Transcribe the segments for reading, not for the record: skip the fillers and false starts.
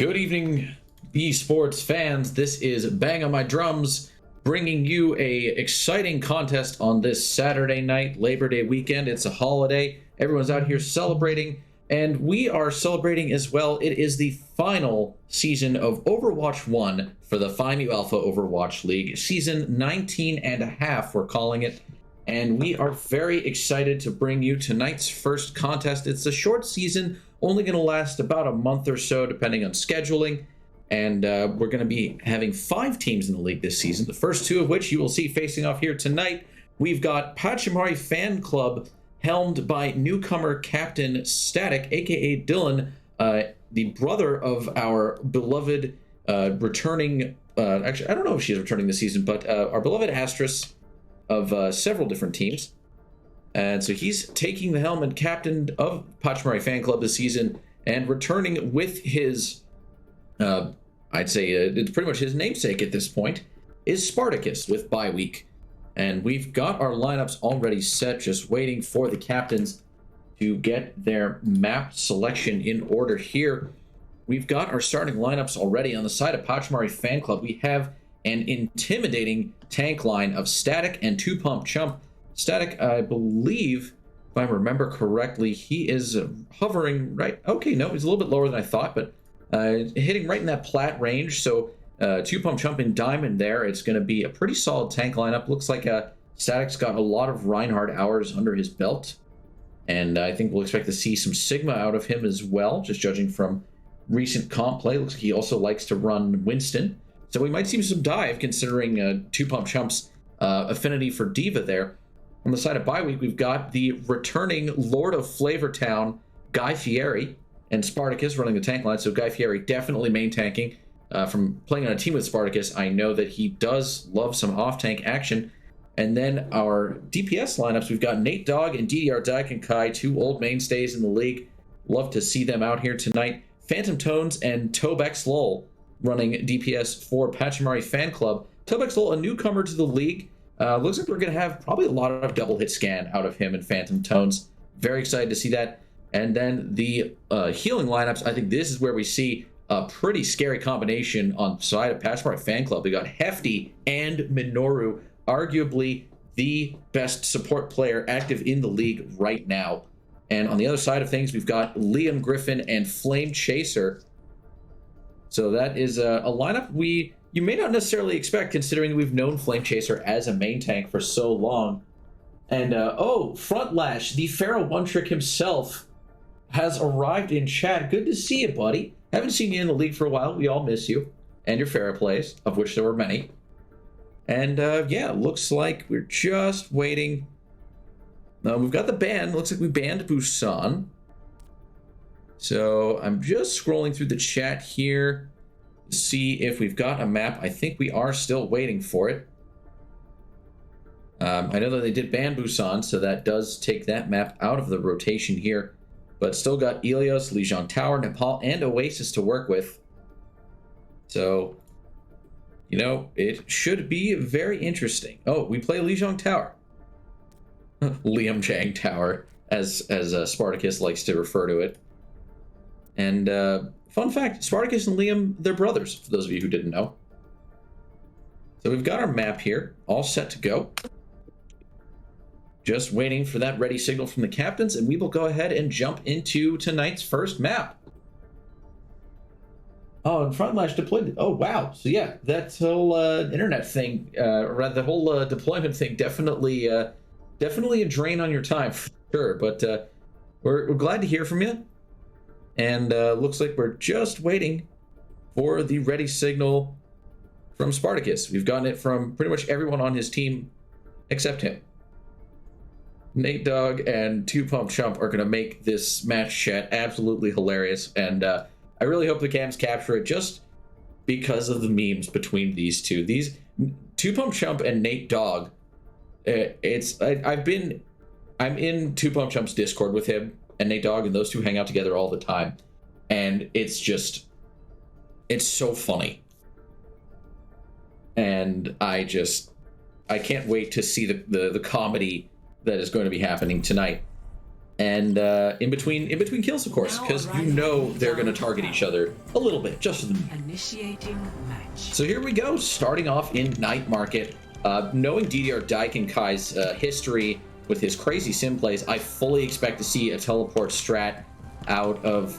Good evening, esports fans. This is Bang on My Drums, bringing you a exciting contest on this Saturday night, Labor Day weekend. It's a holiday. Everyone's out here celebrating, and we are celebrating as well. It is the final season of Overwatch 1 for the PMAOWL Alpha Overwatch League. Season 19 and a half, we're calling it. And we are very excited to bring you tonight's first contest. It's a short season, only going to last about a month or so, depending on scheduling. And we're going to be having 5 teams in the league this season, the first 2 of which you will see facing off here tonight. We've got Pachimari Fan Club, helmed by newcomer Captain Static, aka Dylan, the brother of our beloved returning, actually, I don't know if she's returning this season, but our beloved Astrus of several different teams. And so he's taking the helm and captain of Pachimari Fan Club this season, and returning with his, I'd say it's pretty much his namesake at this point, is Spartacus with bye week. And we've got our lineups already set, just waiting for the captains to get their map selection in order here. We've got our starting lineups already. On the side of Pachimari Fan Club, we have an intimidating tank line of Static and 2-Pump Chump. Static, I believe, if I remember correctly, he is hovering right. Okay, no, he's a little bit lower than I thought, but hitting right in that plat range. So 2-Pump Chump in Diamond there. It's going to be a pretty solid tank lineup. Looks like Static's got a lot of Reinhardt hours under his belt. And I think we'll expect to see some Sigma out of him as well, just judging from recent comp play. Looks like he also likes to run Winston. So we might see some dive, considering 2-Pump Chump's affinity for Diva there. On the side of bye week, we've got the returning Lord of Flavortown, Guy Fieri, and Spartacus running the tank line. So Guy Fieri definitely main tanking. From playing on a team with Spartacus, I know that he does love some off-tank action. And then our DPS lineups, we've got Nate Dogg and DDR Daikin Kai, 2 old mainstays in the league. Love to see them out here tonight. Phantom Tones and Tobex Lol running DPS for Pachimari Fan Club. Tobex Lol, a newcomer to the league. Looks like we're going to have probably a lot of double hit scan out of him and Phantom Tones. Very excited to see that. And then the healing lineups, I think this is where we see a pretty scary combination on the side of Pachimari Fan Club. We got Hefty and Minoru, arguably the best support player active in the league right now. And on the other side of things, we've got Liam Griffin and Flame Chaser. So that is a lineup you may not necessarily expect, considering we've known Flame Chaser as a main tank for so long. And Front Lash, the Pharaoh One Trick himself, has arrived in chat. Good to see you, buddy. Haven't seen you in the league for a while. We all miss you and your Pharaoh plays, of which there were many. And yeah, looks like we're just waiting. We've got the ban. Looks like we banned Busan. So I'm just scrolling through the chat here to see if we've got a map. I think we are still waiting for it. I know that they did ban Busan, so that does take that map out of the rotation here. But still got Ilios, Lijiang Tower, Nepal, and Oasis to work with. So, you know, it should be very interesting. Oh, we play Lijiang Tower. Liam Chang Tower, as Spartacus likes to refer to it. And fun fact, Spartacus and Liam, they're brothers, for those of you who didn't know. So we've got our map here, all set to go. Just waiting for that ready signal from the captains, and we will go ahead and jump into tonight's first map. Oh, and Front Lash deployed. Oh, wow. So yeah, that whole internet thing, or the whole deployment thing, definitely a drain on your time, for sure. But we're glad to hear from you. And looks like we're just waiting for the ready signal from Spartacus. We've gotten it from pretty much everyone on his team except him. Nate Dogg and 2-Pump Chump are going to make this match chat absolutely hilarious. And I really hope the cams capture it, just because of the memes between these two. These 2-Pump Chump and Nate Dogg. I'm in 2-Pump Chump's Discord with him and Nate Dogg, and those two hang out together all the time. And it's so funny. And I can't wait to see the comedy that is going to be happening tonight. And in between kills, of course, because you know they're going to target each other a little bit, just for the Initiating match. So here we go, starting off in Night Market. Knowing DDR Daikenkai's history with his crazy sim plays, I fully expect to see a teleport strat out of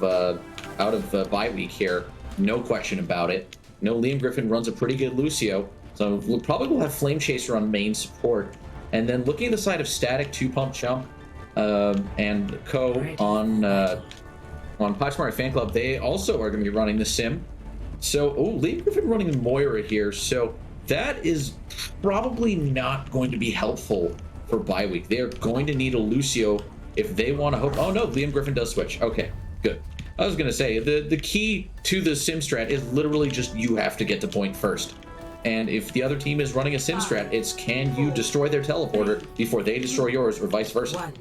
bye week here. No question about it. No, Liam Griffin runs a pretty good Lucio, so we'll probably have Flame Chaser on main support. And then looking at the side of Static, 2-pump Chump, and Co on Pachimari Fan Club, they also are going to be running the sim. So, Liam Griffin running Moira here, so that is probably not going to be helpful for bye week. They are going to need a Lucio if they want to hope. Oh no, Liam Griffin does switch. Okay, good. I was going to say, the key to the sim strat is literally just you have to get to point first. And if the other team is running a sim strat, it's can you destroy their teleporter before they destroy yours, or vice versa.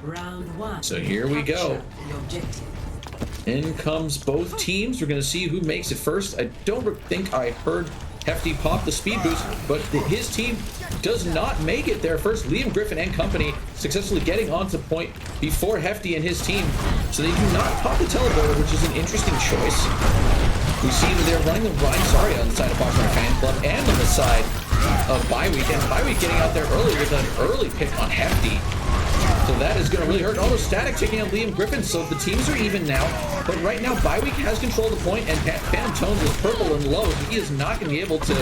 Round one. So here we go. In comes both teams. We're going to see who makes it first. I don't think I heard Hefty pop the speed boost, but his team does not make it there first. Liam Griffin and company successfully getting onto point before Hefty and his team. So they do not pop the teleporter, which is an interesting choice. We see that they're running the Ryan Zarya on the side of Pachimari Fan Club and on the side of bye week. And bye week getting out there early with an early pick on Hefty. So that is going to really hurt. Although Static taking out Liam Griffin, so the teams are even now. But right now, bye week has control of the point, and Phantom Tones is purple and low, so he is not going to be able to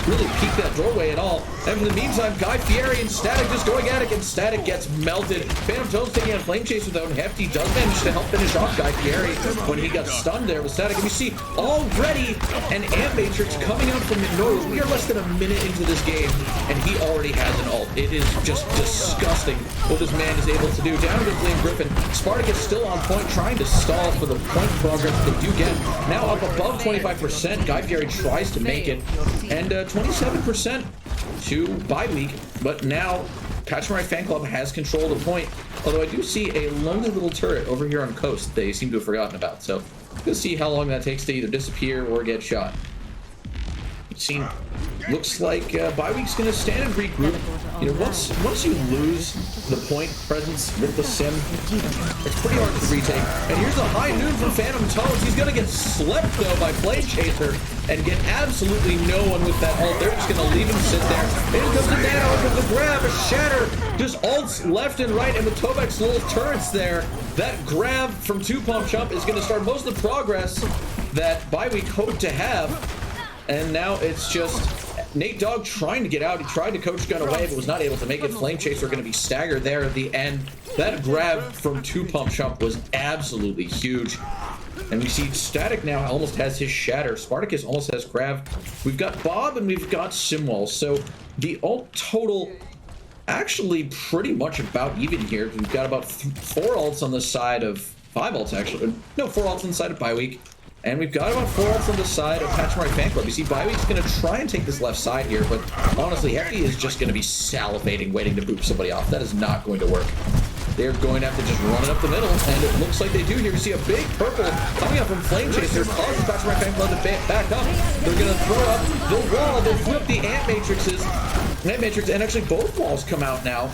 really peek that doorway at all. And for the meantime, Guy Fieri and Static just going at it, and Static gets melted. Phantom Tones taking out Flame Chase without Hefty does manage to help finish off Guy Fieri when he got stunned there with Static. And we see already an Amp Matrix coming out from the nose. We are less than a minute into this game, and he already has an ult. It is just disgusting what this man is able to do. Down to Liam Griffin. Spartacus still on point, trying to stall for the point progress they do get. Now up above 25%. Guy Fieri tries to make it. And 27% to bye week. But now Pachimari Fan Club has control of the point. Although I do see a lonely little turret over here on Coast they seem to have forgotten about. So we'll see how long that takes to either disappear or get shot. Looks like bye week's going to stand and regroup. You know, once you lose the point presence with the sim, it's pretty hard to retake. And here's a high noon from Phantom Tones. He's going to get slept though by Flame Chaser and get absolutely no one with that ult. They're just going to leave him sit there. In comes the nano, in comes the grab, a shatter, just ults left and right, and with Tobek's little turrets there, that grab from 2-pump Chump is going to start most of the progress that bye week hoped to have. And now it's just Nate Dogg trying to get out. He tried to coach gun away, but was not able to make it. Flame Chaser going to be staggered there at the end. That grab from 2-pump Chump was absolutely huge. And we see Static now almost has his shatter. Spartacus almost has grab. We've got Bob and we've got Simwall. So the ult total actually pretty much about even here. We've got about 4 ults on the side of 5 ults actually. No, 4 ults on the side of bye week. And we've got about 4 ults on the side of Pachimari Fan Club. You see, bye week's going to try and take this left side here, but honestly, Hefty is just going to be salivating, waiting to boop somebody off. That is not going to work. They're going to have to just run it up the middle, and it looks like they do here. We see a big purple coming up from Flame Chaser, causes Pachimari Fan Club to back up. They're going to throw up the wall. They flip the Ant Matrix, and actually both walls come out now.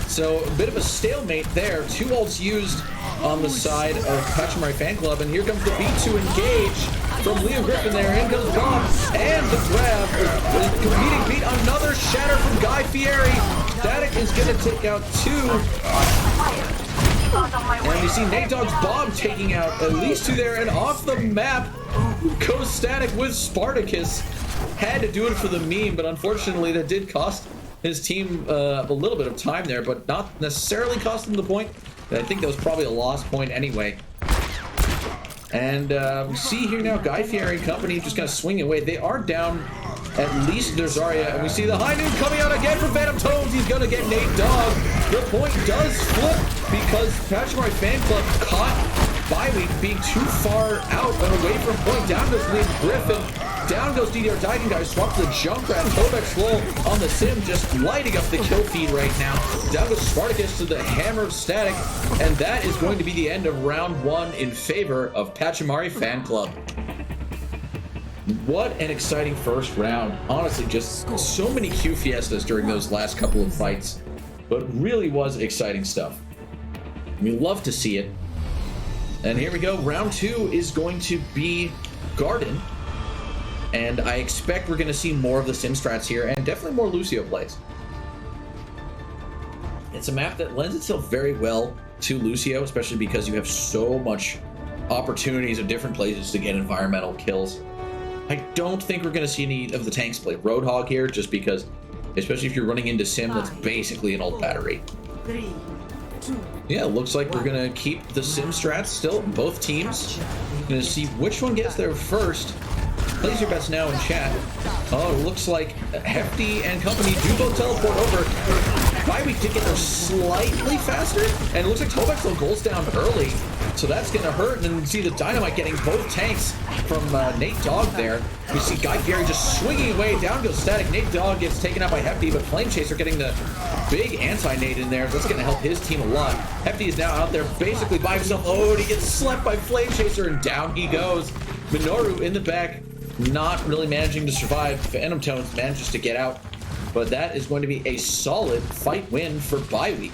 So a bit of a stalemate there. 2 ults used on the side of Pachimari Fan Club, and here comes the B2 engage from Liam Griffin there. In comes Bob, and the grab. Competing beat, another shatter from Guy Fieri. Static is going to take out 2. And you see Nate Dogg's Bob taking out at least 2 there, and off the map goes Static with Spartacus. Had to do it for the meme, but unfortunately that did cost his team a little bit of time there, but not necessarily cost him the point. I think that was probably a lost point anyway. And we see here now Guy Fieri and company just kind of swinging away. They are down at least their Zarya, and we see the high noon coming out again from Phantom Tones. He's going to get Nate Dogg. The point does flip because Pachimari Fan Club caught bye week being too far out and away from point. Down goes Liam Griffin. Down goes DDR Daikenkai's swap to the Junkrat. Tobek's low on the sim, just lighting up the kill feed right now. Down goes Spartacus to the hammer of Static, and that is going to be the end of round 1 in favor of Pachimari Fan Club. What an exciting first round. Honestly, just so many Q fiestas during those last couple of fights, but really was exciting stuff. We love to see it. And here we go. Round 2 is going to be Garden. And I expect we're going to see more of the sim strats here, and definitely more Lucio plays. It's a map that lends itself very well to Lucio, especially because you have so much opportunities of different places to get environmental kills. I don't think we're going to see any of the tanks play Roadhog here, just because, especially if you're running into sim that's basically an old battery. 3, 2, Yeah, it looks like we're going to keep the sim strats still, both teams. Going to see which one gets there first. Place your bets now in chat. Oh, it looks like Hefty and company do both teleport over. Bi-Week did get there slightly faster, and it looks like Tobex goes down early, so that's going to hurt. And then you see the Dynamite getting both tanks from Nate Dogg there. We see Guy Fieri just swinging away, down goes Static. Nate Dogg gets taken out by Hefty, but Flame Chaser getting the big anti-nade in there. So that's going to help his team a lot. Hefty is now out there basically by himself. Oh, and he gets slept by Flame Chaser, and down he goes. Minoru in the back, not really managing to survive. Phantom Tones manages to get out, but that is going to be a solid fight win for Bi-Week.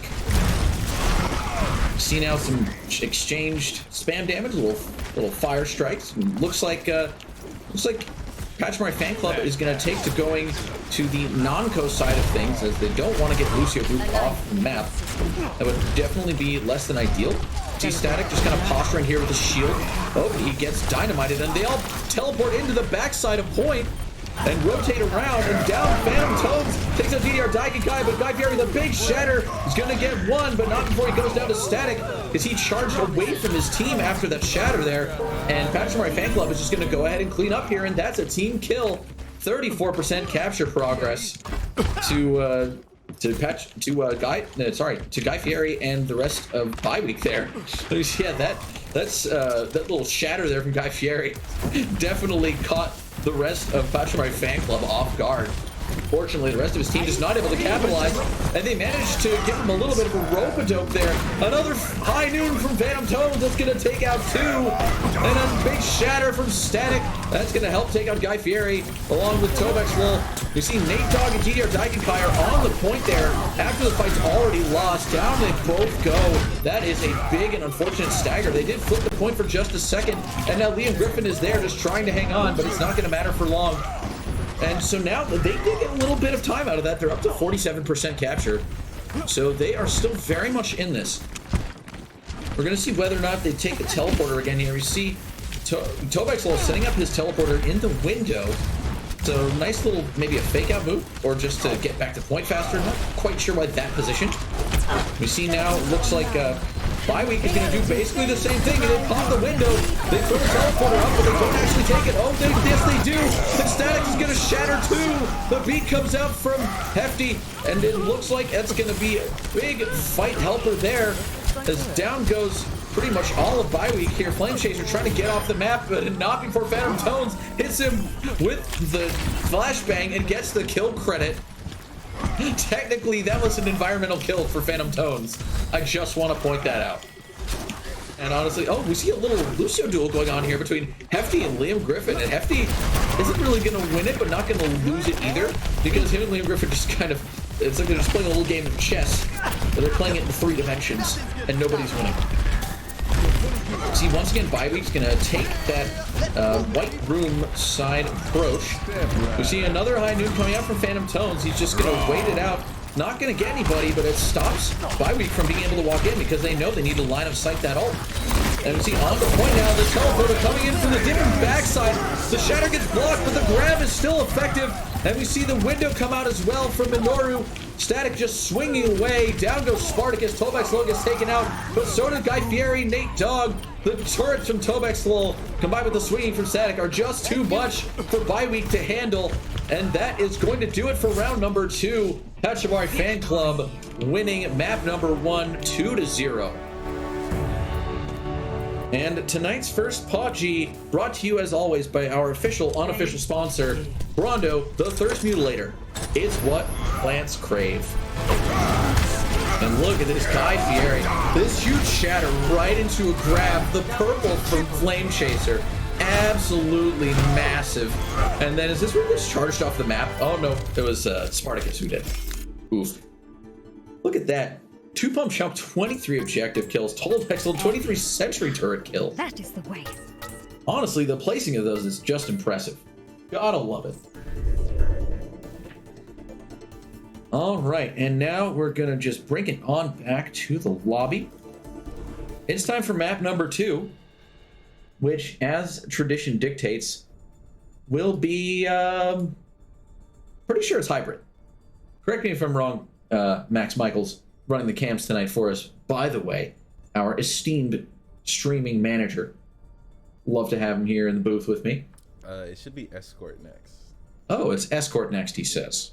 See now some exchanged spam damage, little fire strikes. Looks like Pachimari Fan Club is going to take to going to the non-co side of things, as they don't want to get Lucio Group off the map. That would definitely be less than ideal. See Static just kind of posturing here with his shield. Oh, he gets dynamited, and they all teleport into the backside of point and rotate around, and down Phantom Toads takes out DDR Daikikai, but Guy Fieri, the big shatter, is going to get one, but not before he goes down to Static, as he charged away from his team after that shatter there. And Pachimari Fan Club is just going to go ahead and clean up here, and that's a team kill. 34% capture progress to Guy Fieri and the rest of Bi-Week there. Yeah, that little shatter there from Guy Fieri definitely caught the rest of Pachimari Fan Club off guard. Fortunately, the rest of his team just not able to capitalize, and they managed to give him a little bit of a rope-a-dope there. Another high noon from Phantom Tones that's going to take out 2, and a big shatter from Static. That's going to help take out Guy Fieri along with Tobex Lil. We see Nate Dogg and DDR Daikikai are on the point there after the fight's already lost. Down they both go. That is a big and unfortunate stagger. They did flip the point for just a second, and now Liam Griffin is there just trying to hang on, but it's not going to matter for long. And so now they did get a little bit of time out of that. They're up to 47% capture. So they are still very much in this. We're going to see whether or not they take the teleporter again here. We see Tobexol setting up his teleporter in the window. So nice little, maybe a fake out move, or just to get back to point faster. Not quite sure why that position. We see now, looks like Bi-Week is going to do basically the same thing, and they pop the window. They throw the teleporter up, but they don't actually take it. Oh, yes, they do. The Static is going to shatter too. The beat comes out from Hefty, and it looks like that's going to be a big fight helper there, as down goes pretty much all of Bi-Week here. Flame Chaser trying to get off the map, but not before Phantom Tones hits him with the flashbang and gets the kill credit. Technically, that was an environmental kill for Phantom Tones. I just want to point that out. And honestly, oh, we see a little Lucio duel going on here between Hefty and Liam Griffin. And Hefty isn't really going to win it, but not going to lose it either, because him and Liam Griffin just kind of, it's like they're just playing a little game of chess, but they're playing it in 3 dimensions, and nobody's winning. See, once again, Bi-Week's going to take that white room side approach. We see another high noon coming out from Phantom Tones. He's just going to wait it out. Not going to get anybody, but it stops Bi-Week from being able to walk in, because they know they need to line of sight that ult. And we see on the point now, the teleporter coming in from the different backside. The shatter gets blocked, but the grab is still effective. And we see the window come out as well from Minoru. Static just swinging away. Down goes Spartacus. Tobex Lil gets taken out, but so did Guy Fieri, Nate Dogg. The turrets from Tobex Lil combined with the swinging from Static are just too much for Bi-Week to handle. And that is going to do it for round number 2. Pachimari Fan Club winning map number 1, 2-0. And tonight's first POG brought to you as always by our official, unofficial sponsor, Brondo, the Thirst Mutilator. It's what plants crave. And look at this Guy Fieri. This huge shatter right into a grab. The purple from Flame Chaser. Absolutely massive. And then is this where it was charged off the map? Oh no, it was Spartacus who did. Oof. Look at that. Two Pump Chump, 23 objective kills. Total Pixel, 23 Sentry Turret kills. That is the way. Honestly, the placing of those is just impressive. Gotta love it. All right, and now we're gonna just bring it on back to the lobby. It's time for map number 2, which, as tradition dictates, will be, pretty sure it's hybrid. Correct me if I'm wrong, Max Michaels, running the cams tonight for us. By the way, our esteemed streaming manager. Love to have him here in the booth with me. It should be Escort next. Oh, it's Escort next, he says.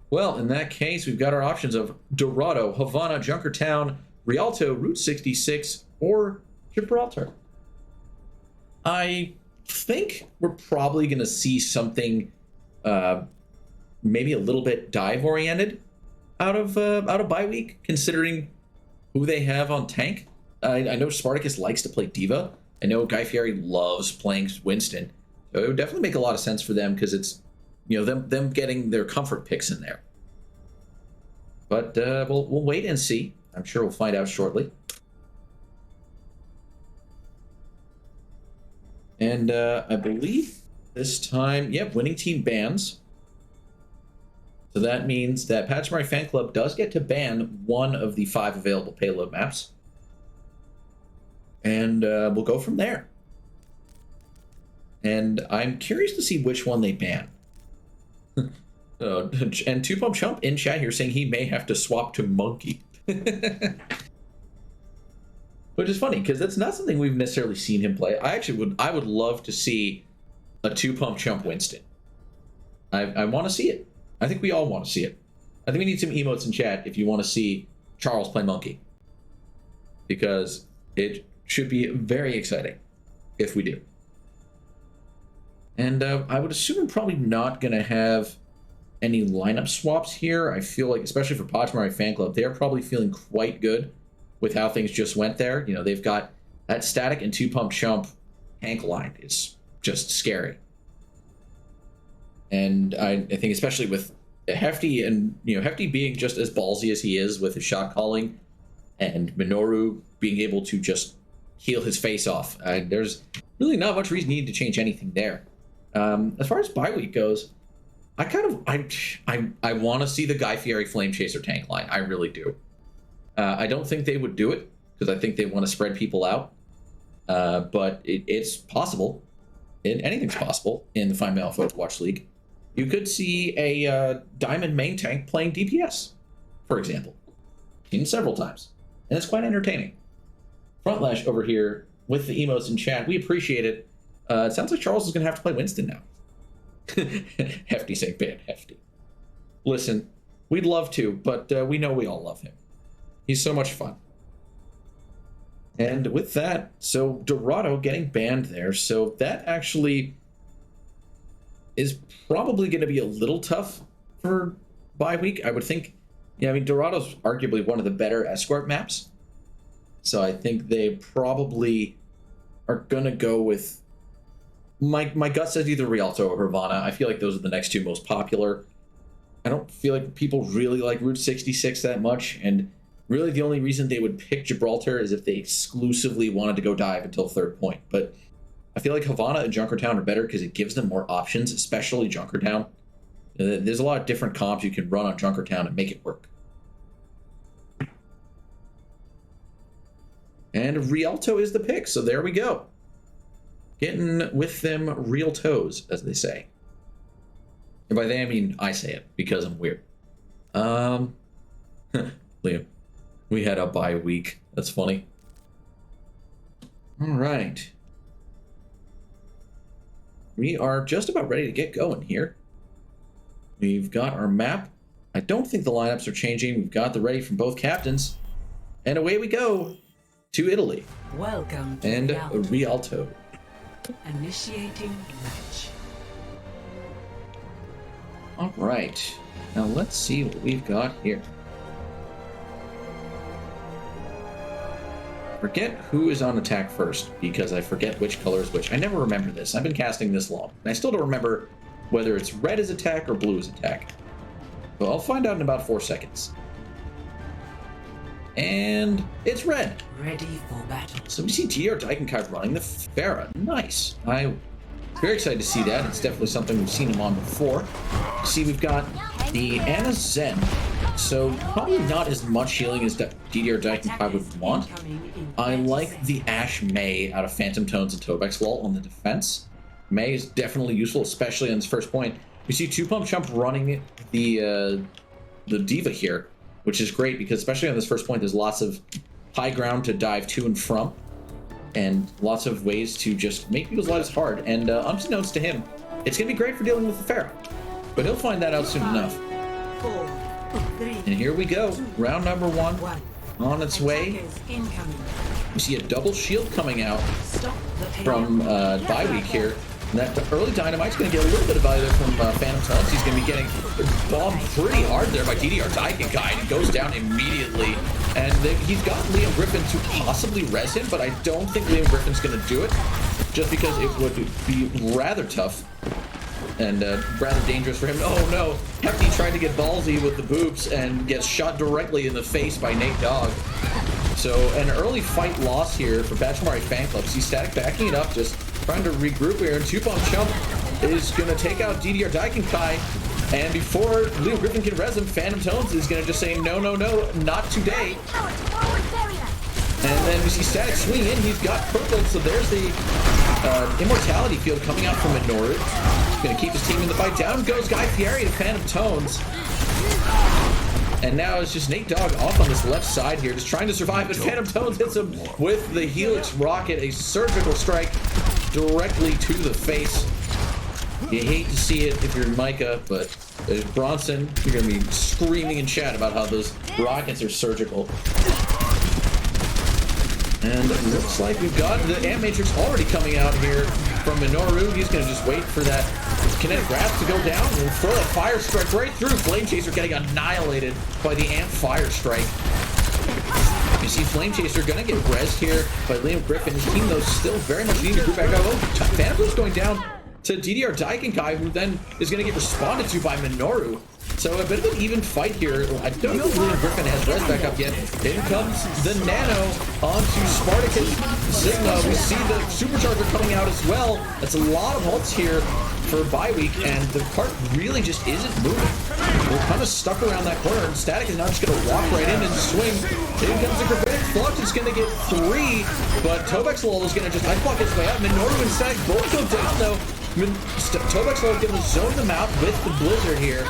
Well, in that case, we've got our options of Dorado, Havana, Junkertown, Rialto, Route 66, or Gibraltar. I think we're probably going to see something maybe a little bit dive-oriented out of bye week, considering who they have on tank. I know Spartacus likes to play Diva. I know Guy Fieri loves playing Winston. So it would definitely make a lot of sense for them because it's, you know, them getting their comfort picks in there. But we'll wait and see. I'm sure we'll find out shortly. And I believe this time, yep, winning team bans. So that means that Pachimari Fan Club does get to ban one of the 5 available payload maps. And we'll go from there. And I'm curious to see which one they ban. And Two Pump Chump in chat here saying he may have to swap to Monkey. Which is funny, because that's not something we've necessarily seen him play. I would love to see a Two Pump Chump Winston. I want to see it. I think we all want to see it. I think we need some emotes in chat if you want to see Charles play Monkey. Because it should be very exciting if we do. And I would assume I'm probably not going to have any lineup swaps here. I feel like, especially for Pachimari Fan Club, they're probably feeling quite good with how things just went there. You know, they've got that Static and Two Pump Chump tank line. It's just scary. And I think especially with Hefty and, you know, Hefty being just as ballsy as he is with his shot calling and Minoru being able to just heal his face off. There's really not much reason needed to change anything there. As far as bye week goes, I want to see the Guy Fieri Flame Chaser tank line. I really do. I don't think they would do it because I think they want to spread people out. But it's possible. Anything's possible in the Find Mail Overwatch League. You could see a Diamond main tank playing DPS, for example. Seen several times. And it's quite entertaining. Frontlash over here with the emotes in chat. We appreciate it. It sounds like Charles is going to have to play Winston now. Hefty saying ban Hefty. Listen, we'd love to, but we know we all love him. He's so much fun. And with that, so Dorado getting banned there. So that actually is probably going to be a little tough for bye week. I would think, yeah, I mean, Dorado's arguably one of the better escort maps. So I think they probably are going to go with, my gut says either Rialto or Havana. I feel like those are the next 2 most popular. I don't feel like people really like Route 66 that much. And really the only reason they would pick Gibraltar is if they exclusively wanted to go dive until 3rd point. But I feel like Havana and Junkertown are better because it gives them more options, especially Junkertown. There's a lot of different comps you can run on Junkertown and make it work. And Rialto is the pick, so there we go. Getting with them real toes, as they say. And by they, I mean I say it, because I'm weird. Liam, we had a bye week. That's funny. All right. We are just about ready to get going here. We've got our map. I don't think the lineups are changing. We've got the ready from both captains. And away we go to Italy. Welcome to And Rialto. Rialto. Initiating match. All right. Now let's see what we've got here. Forget who is on attack first, because I forget which color is which. I never remember this. I've been casting this long, and I still don't remember whether it's red is attack or blue is attack. Well, I'll find out in about 4 seconds. And it's red. Ready for battle. So we see GR Daikenkai running the Pharah. Nice. I'm very excited to see that. It's definitely something we've seen him on before. See, we've got the Ana Zen. So probably not as much healing as DDR Daikenkai would want. I like the Ashe Mei out of Phantom Tones and Tobex Wall on the defense. Mei is definitely useful, especially on this first point. We see 2-pump Chump running the Diva here, which is great because especially on this first point, there's lots of high ground to dive to and from, and lots of ways to just make people's lives hard. And unbeknownst to him, it's going to be great for dealing with the Pharah, but he'll find that out soon enough. 4, 3, And here we go, round number 1 on its way. Attackers incoming. We see a double shield coming out Stop the from bye week here. And that early Dynamite's going to get a little bit of value there from Phantom Tones. He's going to be getting bombed pretty hard there by DDR Daikenkai, and he goes down immediately. And he's got Liam Griffin to possibly res him, but I don't think Liam Griffin's going to do it, just because it would be rather tough and rather dangerous for him. Oh no, Hefty tried to get ballsy with the boobs and gets shot directly in the face by Nate Dogg. So an early fight loss here for Pachimari fan club. See Static backing it up, just trying to regroup here. And 2-pump Chump is going to take out DDR Daikenkai. And before Liam Griffin can res him, Phantom Tones is going to just say, no, no, no, not today. And then we see Static swing in. He's got purple, so there's the Immortality field coming out from Minoru. He's going to keep his team in the fight. Down goes Guy Fieri to Phantom Tones. And now it's just Nate Dogg off on this left side here, just trying to survive. But Phantom Tones hits him with the Helix Rocket, a surgical strike directly to the face. You hate to see it if you're Micah, but there's Bronson. You're going to be screaming in chat about how those rockets are surgical. And it looks like we've got the Ant Matrix already coming out here from Minoru. He's going to just wait for that kinetic grasp to go down and throw that fire strike right through. Flame Chaser getting annihilated by the Ant Fire Strike. You see Flame Chaser going to get rezzed here by Liam Griffin. His team, though, still very much needing to group back up. Oh, Phantom's going down to DDR Daikenkai, who then is going to get responded to by Minoru. So a bit of an even fight here. I don't think Liam Griffin has res back up yet. In comes the Nano onto Spartacus Sigma. We see the Supercharger coming out as well. That's a lot of ults here for bye week, and the cart really just isn't moving. We're kind of stuck around that corner, and Static is now just going to walk right in and swing. In comes the Gravitic Flux. It's going to get 3, but Tobex Lol is going to just ice block his way out. Minoru and Static both go down, though. Tobex Lol is going to zone them out with the Blizzard here.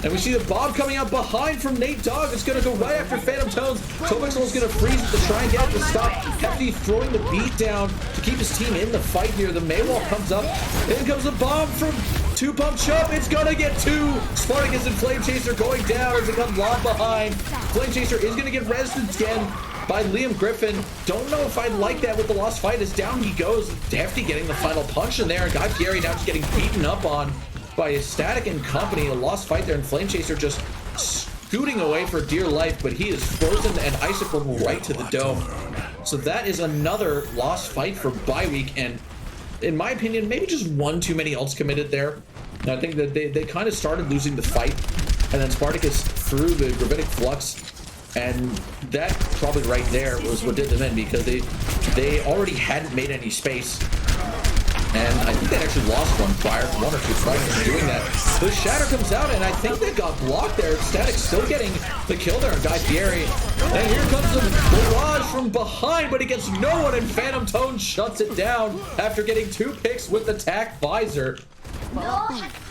And we see the bomb coming out behind from Nate Dogg. It's going to go right after Phantom Tones. Tobex is going to freeze it to try and get it to stop. Hefty throwing the beat down to keep his team in the fight here. The Maywall comes up. In comes the bomb from 2-pump Chump. It's going to get 2. Spartacus and Flame Chaser going down as it comes locked behind. Flame Chaser is going to get rezzed again by Liam Griffin. Don't know if I'd like that with the lost fight, as down he goes. Hefty getting the final punch in there. Guy Fieri now just getting beaten up on by Static and company. A lost fight there, and Flame Chaser just scooting away for dear life, but he is frozen and icicled right to the dome. So that is another lost fight for bye week, and in my opinion, maybe just one too many ults committed there. And I think that they kind of started losing the fight, and then Spartacus threw the Gravitic Flux, and that probably right there was what did them in, because they already hadn't made any space. And I think they actually lost one or two prior to doing that. The Shatter comes out, and I think they got blocked there. Static still getting the kill there on Guy Fieri. And here comes the barrage from behind, but he gets no one, and Phantom Tone shuts it down after getting 2 picks with the Tac Visor.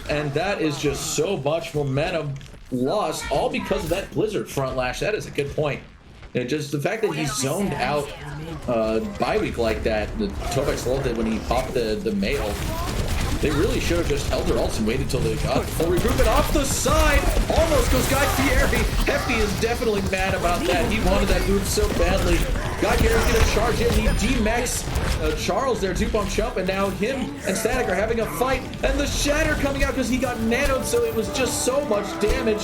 And that is just so much momentum lost, all because of that Blizzard front lash. That is a good point. And just the fact that he zoned out bye week like that, the Tobex Lol did when he popped the mail, they really should have just held their ults and waited till they got full regroupment off the side. Almost goes Guy Fieri. Hefty is definitely mad about that. He wanted that move so badly. Guy Fieri's gonna charge in. He demechs Charles there, 2-bump jump, and now him and Static are having a fight, and the Shatter coming out because he got nanoed, so it was just so much damage.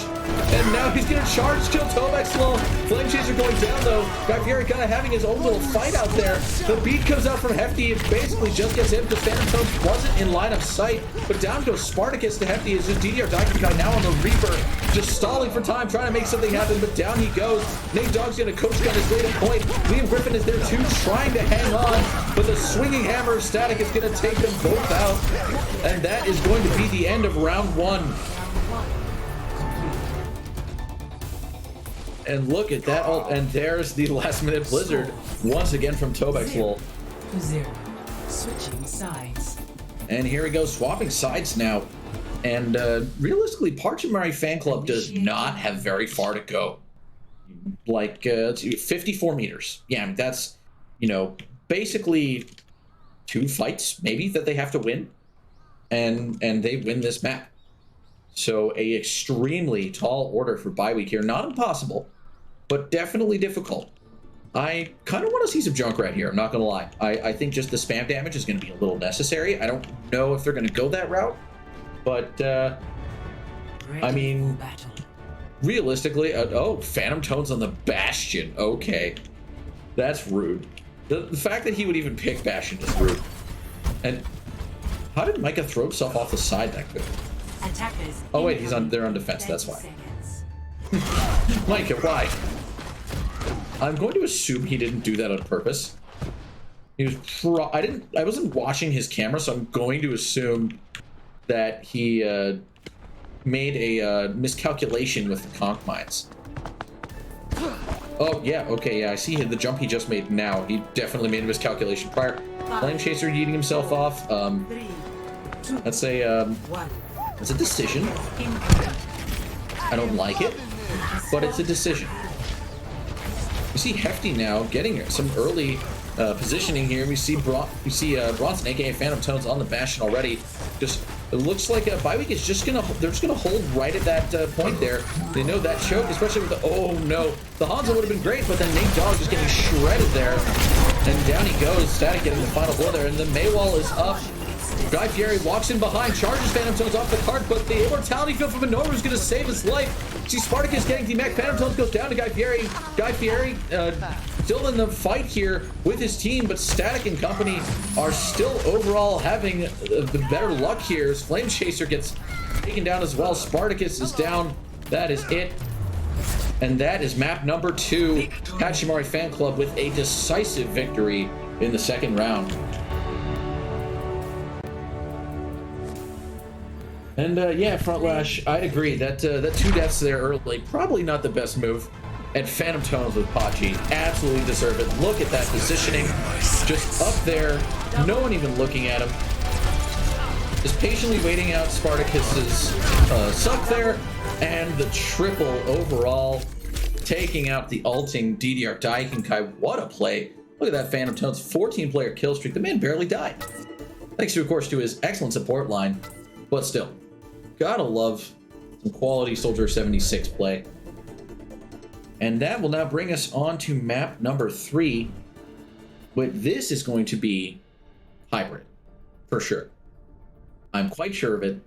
And now he's gonna charge kill Tobex low. Flame Chaser going down though. Guy Fieri kind of having his own little fight out there. The beat comes out from Hefty and basically just gets him because Phantom Tones wasn't in line of sight. But down goes Spartacus to Hefty as just DDR Daikin guy now on the Reaper, just stalling for time, trying to make something happen, but down he goes. Nate Dogg's gonna coach gun his way to point. Liam Griffin is there too, trying to hang on, but the swinging hammer of Static is gonna take them both out. And that is going to be the end of round 1. And look at that, and there's the last minute blizzard once again from Tobex lol. 0. Switching sides. And here we go, swapping sides now. And realistically, Pachimari fan club does not have very far to go. Like, let's see, 54 meters. Yeah, I mean, that's, you know, basically 2 fights maybe that they have to win. And they win this map. So a extremely tall order for bye week here. Not impossible, but definitely difficult. I kind of want to see some Junkrat here, I'm not going to lie. I think just the spam damage is going to be a little necessary. I don't know if they're going to go that route, but I mean, realistically, oh, Phantom Tones on the Bastion. Okay, that's rude. The fact that he would even pick Bastion is rude. And how did Micah throw himself off the side that quick? Oh wait, they're on defense, that's why. Micah, why? I'm going to assume he didn't do that on purpose. He was I wasn't watching his camera, so I'm going to assume that he made a miscalculation with the conch mines. Oh yeah, okay, yeah, I see the jump he just made now. He definitely made a miscalculation prior. Flame Chaser yeeting himself off. That's a decision. I don't like it, but it's a decision. We see Hefty now getting some early positioning here. We see Bronson, aka Phantom Tones, on the Bastion already. Just it looks like bye week is they're just gonna hold right at that point there. They know that choke, especially with the oh no, the Hanzo would have been great, but then Nate Dogg just getting shredded there, and down he goes. Static getting the final blow there, and the PMAOWL is up. Guy Fieri walks in behind, charges Phantom Tones off the cart, but the immortality field from Minoru is going to save his life. See Spartacus getting DMAC. Phantom Tones goes down to Guy Fieri. Guy Fieri still in the fight here with his team, but Static and company are still overall having the better luck here as Flame Chaser gets taken down as well. Spartacus is down. That is it. And that is map number 2. Pachimari Fan Club with a decisive victory in the second round. And yeah, Front Lash, I'd agree that 2 deaths there early, probably not the best move. And Phantom Tones with Pachi, absolutely deserve it. Look at that positioning, just up there, no one even looking at him. Just patiently waiting out Spartacus's suck there, and the triple overall, taking out the ulting DDR Daikin Kai. What a play. Look at that Phantom Tones, 14-player kill streak. The man barely died. Thanks to, of course, to his excellent support line, but still. Gotta love some quality Soldier 76 play. And that will now bring us on to map number 3. But this is going to be hybrid, for sure. I'm quite sure of it,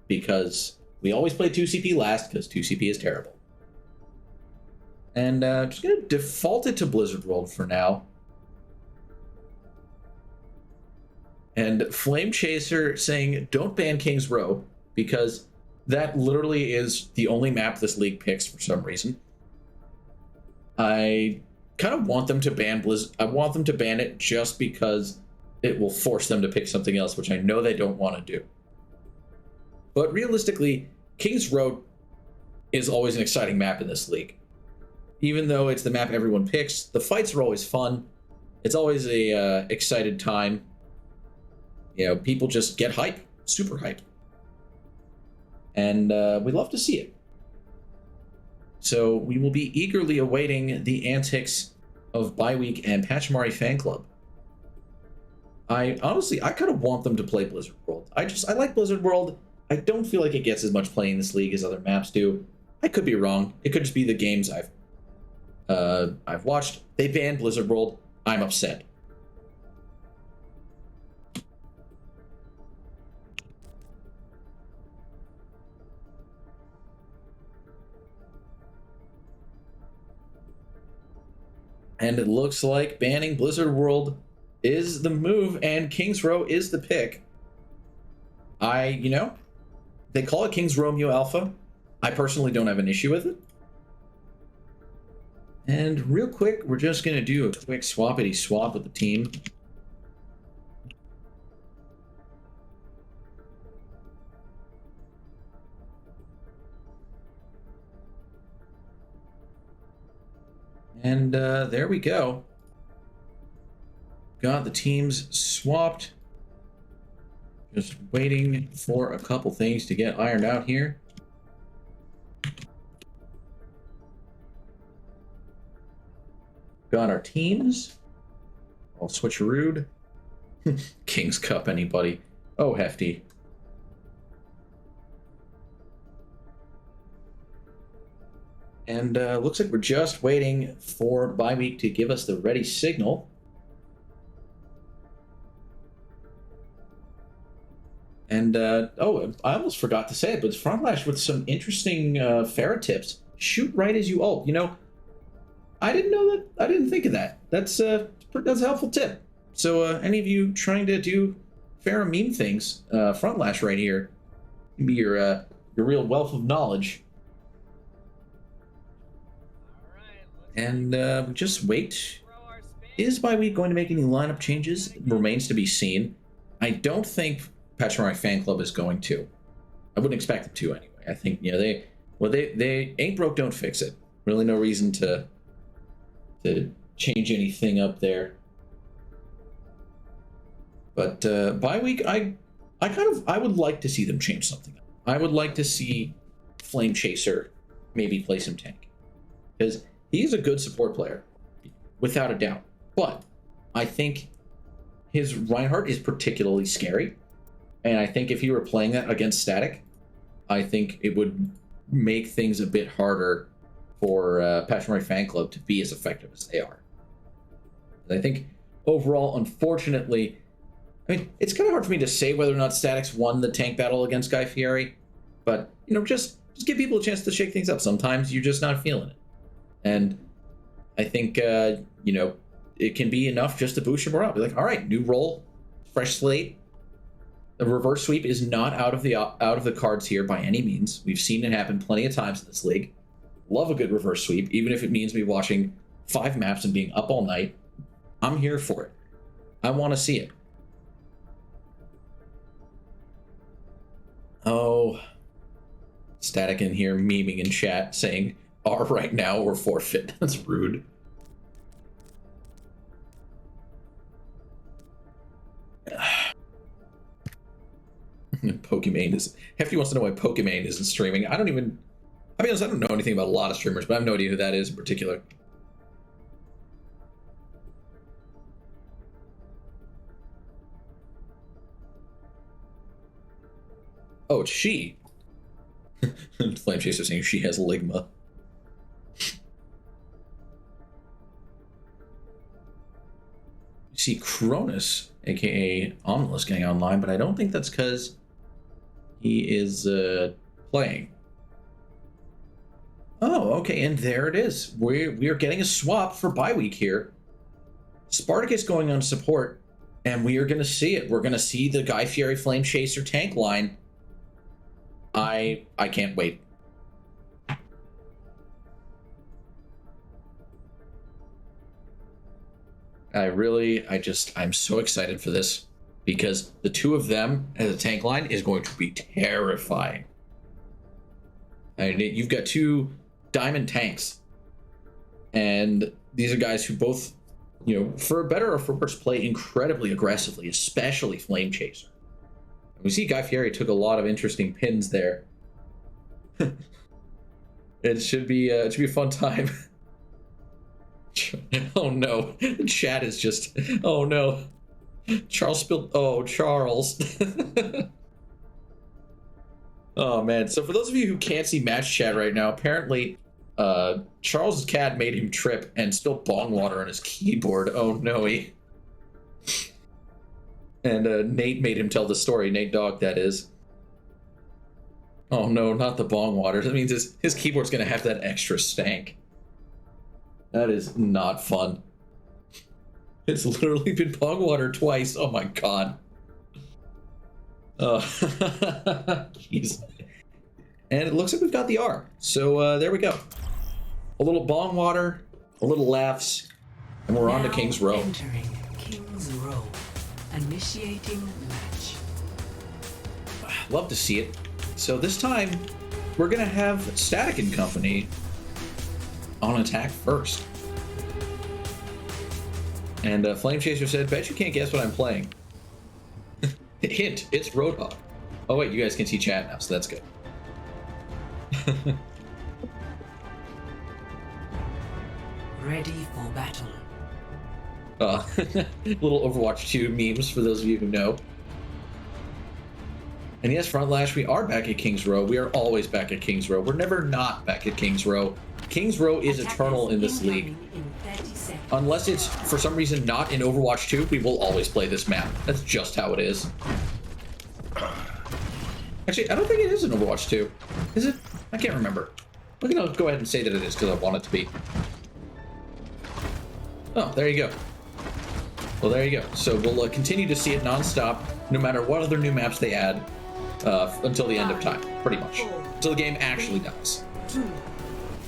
because we always play 2CP last, because 2CP is terrible. And just gonna default it to Blizzard World for now. And Flame Chaser saying, don't ban King's Row, because that literally is the only map this league picks for some reason. I kind of want them to ban Blizzard. I want them to ban it just because it will force them to pick something else, which I know they don't want to do. But realistically, King's Row is always an exciting map in this league. Even though it's the map everyone picks, the fights are always fun. It's always a excited time. You know, people just get hype, super hype. And we love to see it. So we will be eagerly awaiting the antics of Bye Week and Pachimari Fan Club. I kind of want them to play Blizzard World. I like Blizzard World. I don't feel like it gets as much play in this league as other maps do. I could be wrong. It could just be the games I've watched. They banned Blizzard World. I'm upset. And it looks like banning Blizzard World is the move, and King's Row is the pick. They call it King's Romeo Alpha. I personally don't have an issue with it. And real quick, we're just going to do a quick swappity swap with the team. And there we go. Got the teams swapped. Just waiting for a couple things to get ironed out here. Got our teams. I'll switcherooed. King's Cup, anybody? Oh, hefty. And looks like we're just waiting for bye week to give us the ready signal. And, oh, I almost forgot to say it, but it's Frontlash with some interesting Pharah tips. Shoot right as you ult. I didn't know that. I didn't think of that. That's a helpful tip. So any of you trying to do Pharah meme things, Frontlash right here can be your real wealth of knowledge. And just wait. Is bye week going to make any lineup changes? It remains to be seen. I don't think Pachimari fan club is going to. I wouldn't expect them to anyway. I think they ain't broke, don't fix it. Really, no reason to change anything up there. But bye week, I would like to see them change something up. I would like to see Flame Chaser maybe play some tank, because he's a good support player, without a doubt. But I think his Reinhardt is particularly scary. And I think if he were playing that against Static, I think it would make things a bit harder for Pachimari fan club to be as effective as they are. And I think overall, unfortunately, it's kind of hard for me to say whether or not Static's won the tank battle against Guy Fieri, but just give people a chance to shake things up. Sometimes you're just not feeling it. And I think, it can be enough just to boost your morale. Be like, all right, new role, fresh slate. The reverse sweep is not out of the cards here by any means. We've seen it happen plenty of times in this league. Love a good reverse sweep, even if it means me watching 5 maps and being up all night. I'm here for it. I want to see it. Oh, Static in here memeing in chat saying R right now or forfeit. That's rude. Pokimane is Hefty wants to know why Pokimane isn't streaming. I don't know anything about a lot of streamers, but I have no idea who that is in particular. Oh, it's she. Flame Chaser saying she has Ligma. You see Cronus, aka Omnilus, getting online, but I don't think that's because he is playing. Oh, okay, and there it is. We are getting a swap for bye week here. Spartacus going on support, and we are going to see it. We're going to see the Guy Fieri Flame Chaser tank line. I can't wait. I'm so excited for this, because the two of them as a tank line is going to be terrifying. You've got 2 diamond tanks, and these are guys who both, for better or for worse, play incredibly aggressively, especially Flame Chaser. We see Guy Fieri took a lot of interesting pins there. It should be a fun time. Oh no, the chat is just, oh no. Charles spilled, oh, Charles. Oh man, so for those of you who can't see match chat right now, apparently Charles' cat made him trip and spill bong water on his keyboard. Oh no. And Nate made him tell the story, Nate Dogg that is. Oh no, not the bong water. That means his keyboard's gonna have that extra stank. That is not fun. It's literally been pong water twice. Oh my god. Jeez. And it looks like we've got the R. So there we go. A little bong water, a little laughs, and we're on to King's Row. Entering King's Row. Initiating match. Love to see it. So this time, we're gonna have Static and Company on attack first. And Flame Chaser said, bet you can't guess what I'm playing. Hint, it's Roadhog. Oh wait, you guys can see chat now, so that's good. Ready for battle. Little Overwatch 2 memes for those of you who know. And yes, Frontlash, we are back at King's Row. We are always back at King's Row. We're never not back at King's Row. King's Row is eternal in this league. Unless it's, for some reason, not in Overwatch 2, we will always play this map. That's just how it is. Actually, I don't think it is in Overwatch 2. Is it? I can't remember. We're gonna go ahead and say that it is, because I want it to be. Oh, there you go. Well, there you go. So we'll continue to see it non-stop, no matter what other new maps they add, until the end of time, pretty much. Until the game actually dies.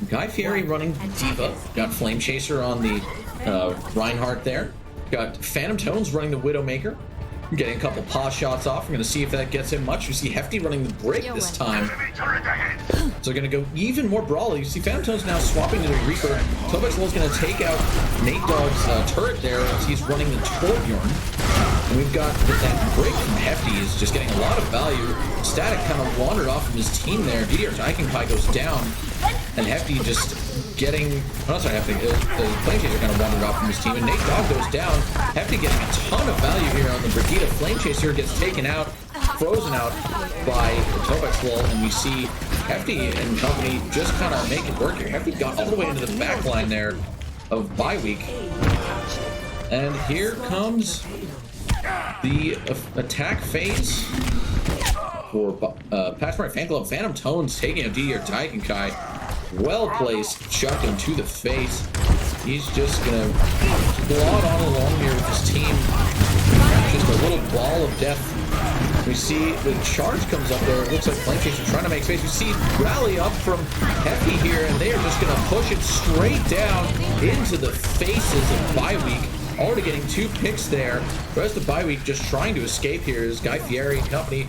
Guy Fieri running D.Va. Got Flame Chaser on the Reinhardt there. Got Phantom Tones running the Widowmaker. Getting a couple paw shots off. We're going to see if that gets him much. We see Hefty running the Break this time. So they're going to go even more brawly. You see Phantom Tones now swapping to the Reaper. Tobexlow's going to take out Nate Dogg's turret there as he's running the Torbjorn. And we've got that Break from Hefty is just getting a lot of value. Static kind of wandered off from his team there. DDR Taikenkai goes down. And Hefty just getting... Oh, not sorry, Hefty. The Flame Chaser kind of wandered off from his team. And Nate Dogg goes down. Hefty getting a ton of value here on the Brigitte. Flame Chaser gets taken out, frozen out by Tobexlow. And we see Hefty and company just kind of make it work here. Hefty got all the way into the back line there of bye week. And here comes the attack phase for Pachimari Fan Club. Phantom Tones taking a DDR Taikenkai. Well placed shotgun to the face. He's just gonna plod on along here with his team. Just a little ball of death. We see the charge comes up there. It looks like Flame Chaser trying to make space. We see rally up from Hefty here, and they are just gonna push it straight down into the faces of bye week. Already getting 2 picks there. The rest of bye week just trying to escape here as Guy Fieri and company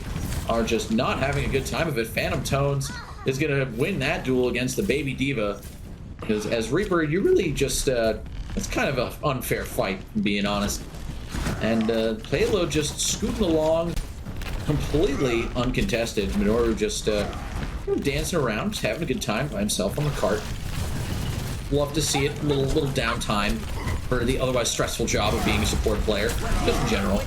are just not having a good time of it. Phantom Tones is going to win that duel against the baby D.Va. Because as Reaper, you really just, it's kind of an unfair fight, being honest. And Payload just scooting along completely uncontested. Minoru just dancing around, just having a good time by himself on the cart. Love to see it. A little downtime for the otherwise stressful job of being a support player, just in general.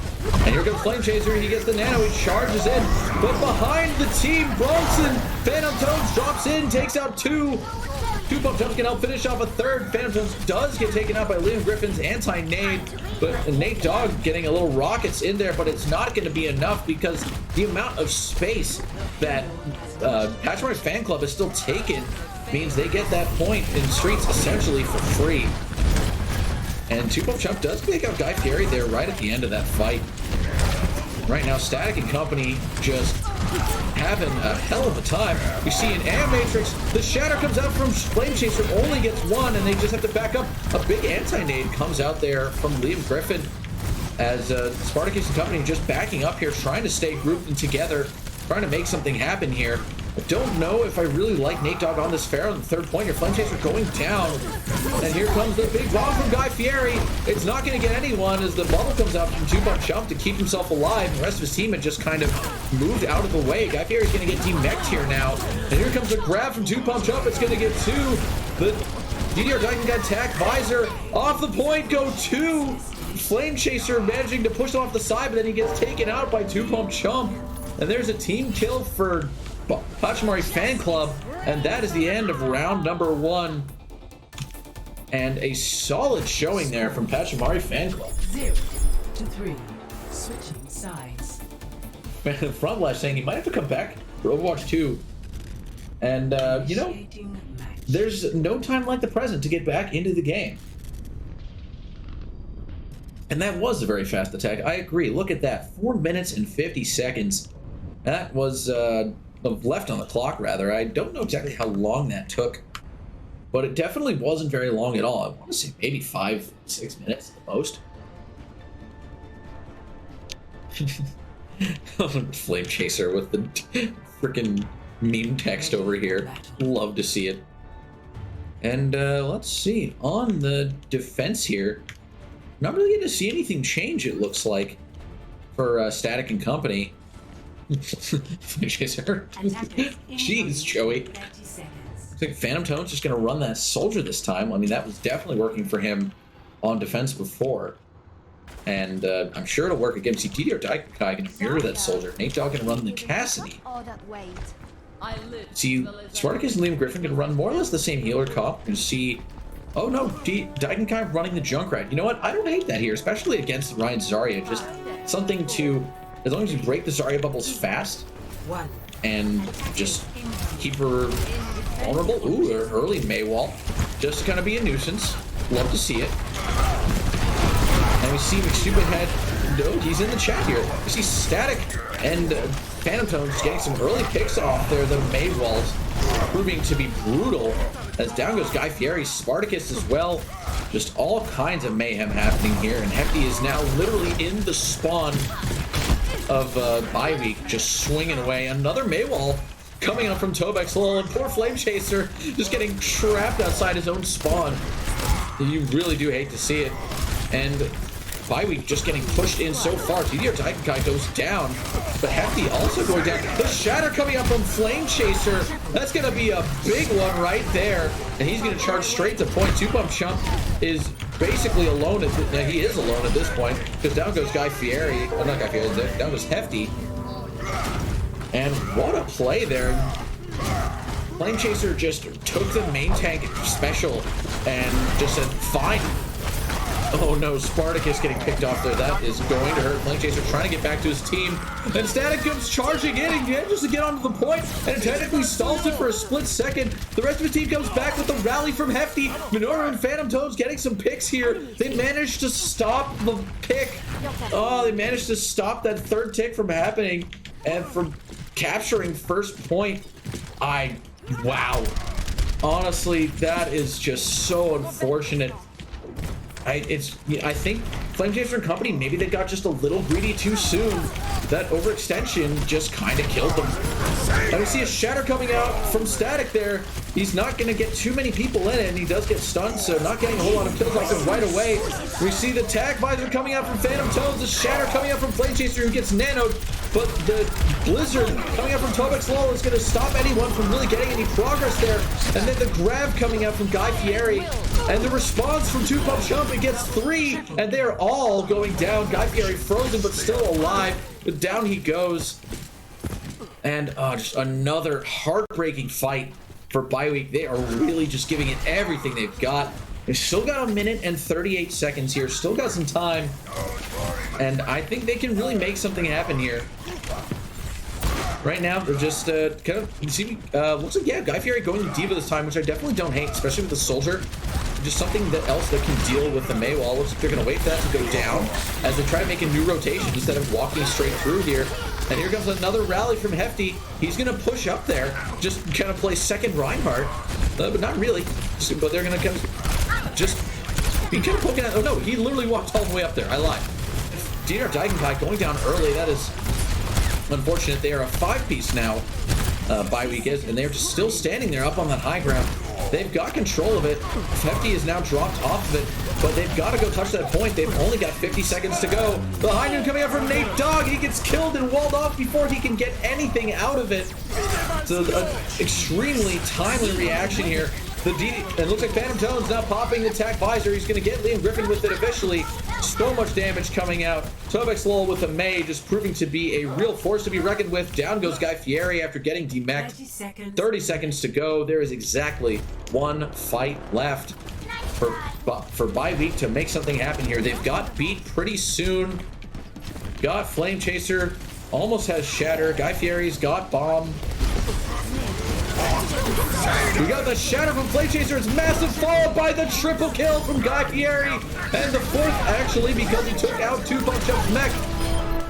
And here comes Flame Chaser. He gets the nano. He charges in. But behind the team, Bronson, Phantom Tones drops in, takes out 2. 2 Pump Jumps can help finish off a 3rd. Phantom Tones does get taken out by Liam Griffin's anti-nade. But Nate Dogg getting a little rockets in there, but it's not going to be enough because the amount of space that Pachimari Fan Club is still taken means they get that point in streets essentially for free. And 2 Pump Jump does take out Guy Fieri there right at the end of that fight. Right now, Static and company just having a hell of a time. We see an Animatrix. The Shatter comes out from Flame Chaser, only gets 1, and they just have to back up. A big anti-nade comes out there from Liam Griffin as Spartacus and company just backing up here, trying to stay grouped and together, trying to make something happen here. I don't know if I really like Nate Dogg on this fair on the 3rd point here. Flame Chaser going down. And here comes the big bomb from Guy Fieri. It's not going to get anyone as the bubble comes out from 2 Pump Jump to keep himself alive. The rest of his team had just kind of moved out of the way. Guy Fieri's going to get demeched here now. And here comes a grab from 2 Pump Jump. It's going to get 2. The DDR Titan got attack. Visor off the point. Go 2. Flame Chaser managing to push him off the side, but then he gets taken out by 2 Pump Jump. And there's a team kill for Pachimari Fan Club, and that is the end of round number 1. And a solid showing there from Pachimari Fan Club. 0 to 3, switching sides. Frontlash saying he might have to come back for Overwatch 2. And, you know, there's no time like the present to get back into the game. And that was a very fast attack. I agree. Look at that. 4 minutes and 50 seconds. That was left on the clock, rather. I don't know exactly how long that took, but it definitely wasn't very long at all. I want to say maybe 5-6 minutes at the most. Flame Chaser with the freaking meme text over here. Love to see it. And let's see. On the defense here, not really getting to see anything change, it looks like, for Static and company. Flame Chaser. Jeez, Joey. I think Phantom Tone's just going to run that soldier this time. I mean, that was definitely working for him on defense before. And I'm sure it'll work against TD or Daikai can mirror that soldier. Nate Dogg can run the Cassidy. See, Spartacus and Liam Griffin can run more or less the same healer comp. You see, oh no, Daikai running the Junkrat. You know what? I don't hate that here, especially against Ryan Zarya. Just something to, as long as you break the Zarya bubbles fast and just keep her vulnerable. Ooh, an early PMAOWL. Just to kind of be a nuisance. Love to see it. And we see McStupidhead, no, he's in the chat here. We see Static and Phantom Tones getting some early picks off there. The PMAOWLs proving to be brutal. As down goes Guy Fieri, Spartacus as well. Just all kinds of mayhem happening here. And Hefty is now literally in the spawn of bye week, just swinging away. Another PMAOWL coming up from Tobex Lol, and poor Flame Chaser just getting trapped outside his own spawn. You really do hate to see it. And bye week just getting pushed in so far. TDR Daikai goes down, but Hefty also going down. The Shatter coming up from Flame Chaser. That's going to be a big one right there. And he's going to charge straight to point. 2-Pump Chump is basically alone. He is alone at this point, because down goes Guy Fieri. Oh, not Guy Fieri, down goes Hefty. And what a play there. Flame Chaser just took the main tank special and just said, fine. Oh no, Spartacus getting picked off there. That is going to hurt. Flame Chaser trying to get back to his team. And Static comes charging in. He manages to get onto the point and it technically stalls it for a split second. The rest of his team comes back with the rally from Hefty. Minoru and Phantom Tones getting some picks here. They managed to stop the pick. Oh, they managed to stop that third tick from happening and from capturing first point. Wow. Honestly, that is just so unfortunate. I think Flame Chaser and company, maybe they got just a little greedy too soon. That overextension just kind of killed them. And we see a Shatter coming out from Static there. He's not going to get too many people in it, and he does get stunned, so not getting a whole lot of kills off him right away. We see the Tag Visor coming out from Phantom Tones, the Shatter coming out from Flame Chaser who gets nanoed, but the Blizzard coming out from Tobex Lol is going to stop anyone from really getting any progress there. And then the grab coming out from Guy Fieri, and the response from 2-Pump Chump, it gets 3, and they're all going down. Guy Fieri frozen, but still alive, but down he goes. And just another heartbreaking fight for bye week. They are really just giving it everything they've got. They've still got 1 minute and 38 seconds here. Still got some time. And I think they can really make something happen here. Right now, they're just kind of, you see, looks like, yeah, Guy Fieri going to D.Va this time, which I definitely don't hate, especially with the Soldier. Just something else that can deal with the PMAOWL. Looks like they're going to wait for that to go down as they try to make a new rotation instead of walking straight through here. And here comes another rally from Hefty. He's going to push up there, just kind of play second Reinhardt, but not really. But they're going to kind of just be kind of poking at. Oh no, he literally walked all the way up there. I lied. DR Daigenkai going down early. That is unfortunate. They are a 5-piece now, bye week is, and they're just still standing there up on that high ground. They've got control of it. Hefty is now dropped off of it, but they've got to go touch that point. They've only got 50 seconds to go. The high noon coming out from Nate Dogg. He gets killed and walled off before he can get anything out of it. So an extremely timely reaction here. It looks like Phantom Tone's now popping the Attack Visor. He's going to get Liam Griffin with it officially. So much damage coming out. Tobex Lol with a May just proving to be a real force to be reckoned with. Down goes Guy Fieri after getting demeched. 30 seconds to go. There is exactly one fight left for bye week to make something happen here. They've got beat pretty soon. Got Flame Chaser. Almost has Shatter. Guy Fieri's got Bomb. We got the shatter from Flame Chaser. It's massive, followed by the triple kill from Guy Fieri. And the fourth, actually, because he took out 2-Pump Chump's mech.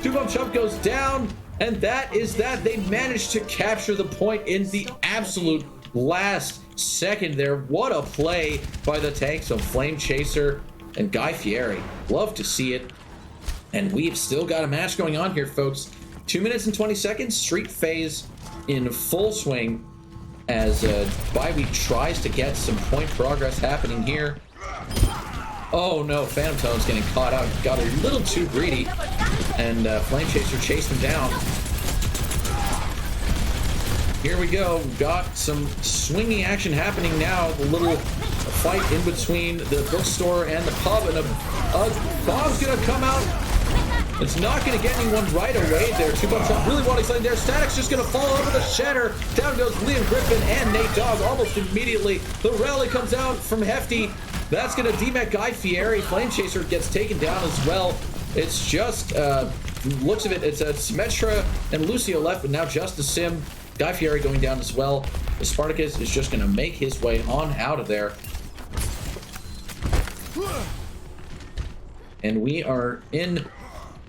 2-Pump Chump goes down, and that is that. They managed to capture the point in the absolute last second there. What a play by the tanks of Flame Chaser and Guy Fieri. Love to see it. And we've still got a match going on here, folks. 2 minutes and 20 seconds, Street Phase in full swing as Byweek tries to get some point progress happening here. Oh no, Phantom Tone's getting caught out. Got a little too greedy, and Flame Chaser chased him down. Here we go. We've got some swinging action happening now. The little fight in between the bookstore and the pub, and a bomb's gonna come out. It's not going to get anyone right away there. 2-Pump Chump really wanting something there. Static's just going to fall over the shatter. Down goes Liam Griffin and Nate Dogg almost immediately. The rally comes out from Hefty. That's going to demech Guy Fieri. Flame Chaser gets taken down as well. It's just, looks of it, it's Symmetra and Lucio left, but now just a Sim. Guy Fieri going down as well. The Spartacus is just going to make his way on out of there. And we are in,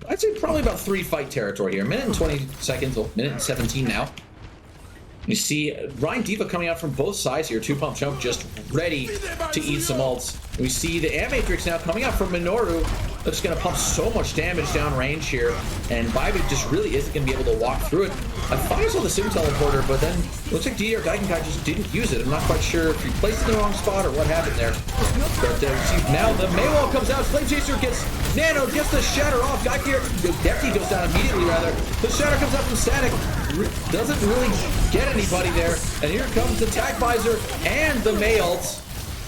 I'd say probably about 3 fight territory here. Minute and 20 seconds, minute and 17 now. You see Ryan Diva coming out from both sides here. 2-Pump Chump just ready to eat some ults. We see the Matrix now coming out from Minoru. That's going to pump so much damage down range here. And Byweek just really isn't going to be able to walk through it. I thought I saw the Sim Teleporter, but then it looks like DDR Daikenkai just didn't use it. I'm not quite sure if he placed it in the wrong spot or what happened there. But see, now the Maywall comes out. Flame Chaser gets Nano, gets the shatter off. Guy here, Deputy goes down immediately rather. The shatter comes out from Static. Doesn't really get anybody there. And here comes the Tac Visor and the May ult.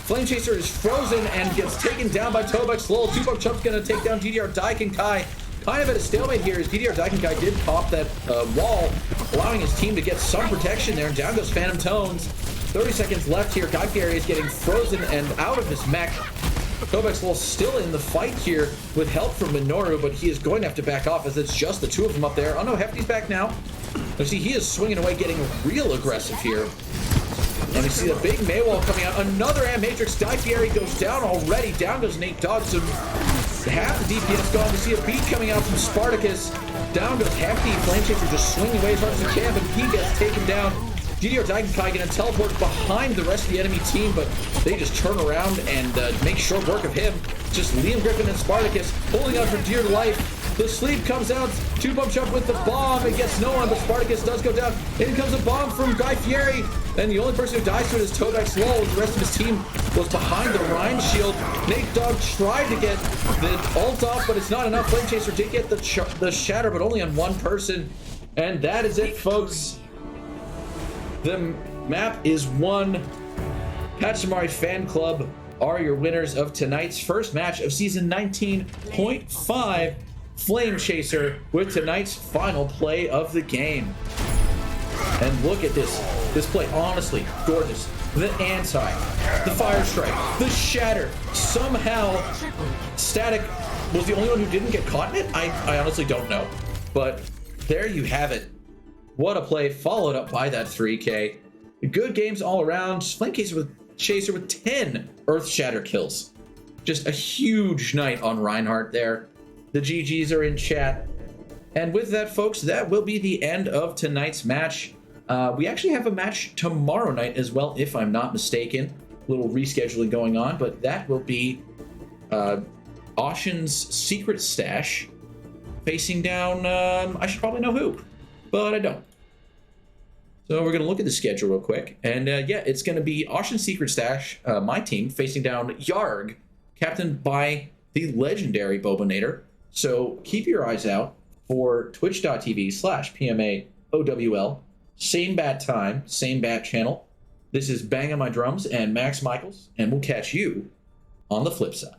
Flame Chaser is frozen and gets taken down by Tobex Lowell. 2-Pump Chump's going to take down DDR Daikenkai. Kind of at a stalemate here as DDR Daikenkai did pop that wall, allowing his team to get some protection there. And down goes Phantom Tones. 30 seconds left here. Guy Fieri is getting frozen and out of his mech. Tobex Lowell still in the fight here with help from Minoru, but he is going to have to back off as it's just the two of them up there. Oh no, Hefty's back now. You see, he is swinging away, getting real aggressive here. And we see the big Maywall coming out. Another Matrix. Guy Fieri goes down already. Down goes Nate Dogg. So half the DPS gone. We see a beat coming out from Spartacus. Down goes Hefty. Flame Chaser just swinging away as hard as he can, but he gets taken down. DDR Daikenkai going to teleport behind the rest of the enemy team, but they just turn around and make short work of him. Just Liam Griffin and Spartacus holding on for dear life. The sleep comes out. 2-Pump Chump with the bomb. It gets no one, but Spartacus does go down. In comes a bomb from Guy Fieri. And the only person who dies to it is Tobex Lowell. The rest of his team was behind the Rhine shield. Nate Dogg tried to get the ult off, but it's not enough. Flame Chaser did get the shatter, but only on one person. And that is it, folks. The map is won. Pachimari Fan Club are your winners of tonight's first match of Season 19.5. Flame Chaser with tonight's final play of the game. And look at this play, honestly, gorgeous. The anti, the fire strike, the shatter. Somehow, Static was the only one who didn't get caught in it. I honestly don't know. But there you have it. What a play, followed up by that 3K. Good games all around. Flame Chaser with 10 Earth Shatter kills. Just a huge night on Reinhardt there. The GGs are in chat. And with that, folks, that will be the end of tonight's match. We actually have a match tomorrow night as well, if I'm not mistaken. A little rescheduling going on, but that will be Oshin's Secret Stash facing down, I should probably know who, but I don't. So we're going to look at the schedule real quick. And yeah, it's going to be Oshin's Secret Stash, my team, facing down Yarg, captained by the legendary Bobinator. So keep your eyes out for twitch.tv/PMAOWL. Same bat time, same bat channel. This is Bang on My Drums and Max Michaels, and we'll catch you on the flip side.